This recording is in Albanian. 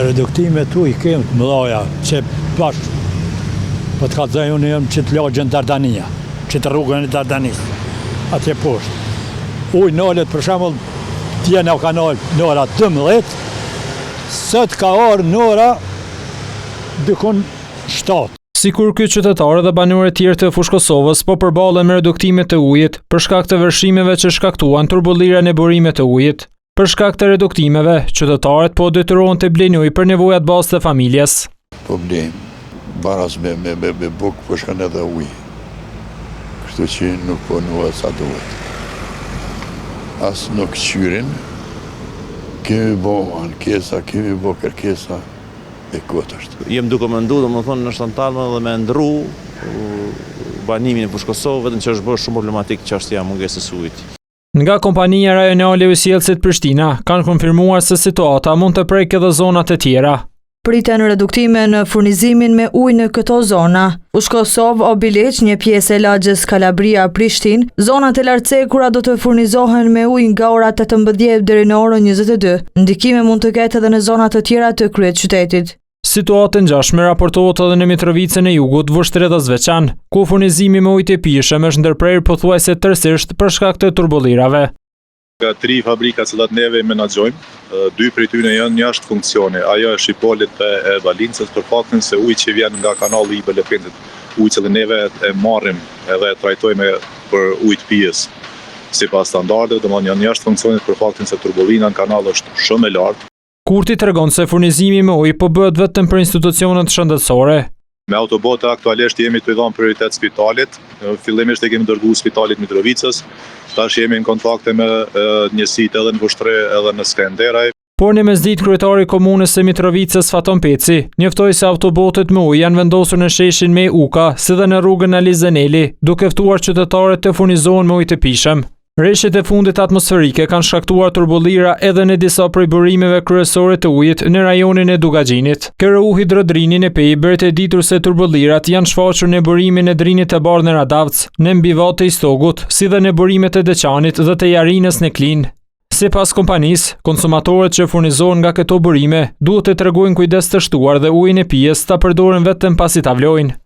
Reduktime tu i kemë të mëdhaja, që pash, po të kalëzaj unë jëmë që të lagjën Dardania, që të rrugën e Dardanisë, atje poshtë. Ujë nëllet, për shembull, tjene o kanal nëra 12, sot ka orë nëra dykon 7. Sikur ky qytetar dhe banorët tjerë të Fushë Kosovës po përballen me reduktime të ujit për shkak të vërshimeve që shkaktuan turbullira në burimet të ujit. Për shkak të reduktimeve, qytetarët po detyrohen të blejnë ujë për nevojat bazë të familjes. Po blejmë, baras me bukë po shkon edhe ujë. Kështu që nuk po nuhet sa duhet. As nuk qyrin, kemi bo ankesa, kemi bo kërkesa e kotë është. Jem duke mendu, domethënë në shtantalme dhe me ndru banimin e Fushë Kosovës, vetëm që është bërë shumë problematik çështja mungesës ujit. Nga kompania rajonale e ujësjellësit Prishtina kanë konfirmuar se situata mund të prekë edhe zonat e tjera. Priten reduktime në furnizimin me ujë në këto zona. Fushë Kosovë, Obiliq, një pjesë e lagjës Kalabria, Prishtinë, zonat e lartcekura do të furnizohen me ujë nga ora 18 deri në orën 22. Ndikime mund të ketë edhe në zonat të tjera të kryeqytetit. Situatë e ngjashme raportohet edhe në Mitrovicën e Jugut, Vushtrë dhe Zveçan, ku furnizimi me ujë të pijshëm është ndërprerë pothuajse tërësisht për shkak të turbullirave. Nga 3 fabrika që neve menaxhojmë, 2 prej tyre janë jashtë funksione. Ajo është Shipolit e Balincës, për faktin se uji që vjen nga kanalli i Belepentit, uji që neve e marrim edhe e trajtojmë për ujë të pijës sipas standardeve, domethënë janë jashtë funksionit për faktin se turbullina në kanal është shumë e lartë. Kurti tregon se furnizimi me ujë po bëhet vetëm për institucionet shëndetësore. Me autobota aktualisht jemi të dhënë prioritet spitalit. Fillimisht e kemi dërguar spitalit Mitrovicës. Tash jemi në kontakte me njësitë edhe në Vushtrë edhe në Skenderaj. Por në mesditë kryetari i komunës së Mitrovicës Faton Peci njoftoi se autobotet me ujë janë vendosur në sheshin me Uka, si dhe në rrugën Ali Zeneli, duke ftuar qytetarët të furnizohen me ujë të pijshëm. Rreshtet e fundit atmosferike kanë shkaktuar turbullira edhe në disa prej burimeve kryesore të ujit në rajonin e Dugaxhinit. KRU Hidrodrini në Pej bëri të ditur se turbullirat janë shfaqur në burimin e drinit të bardhë në Radavc, në mbivat të Istogut, si dhe në burimet e Deçanit dhe të Jarinës në Klin. Sipas kompanisë, konsumatorët që furnizohen nga këto burime duhet të tregojnë kujdes të shtuar dhe ujin e pijes ta përdoren vetëm pasi ta vlojnë.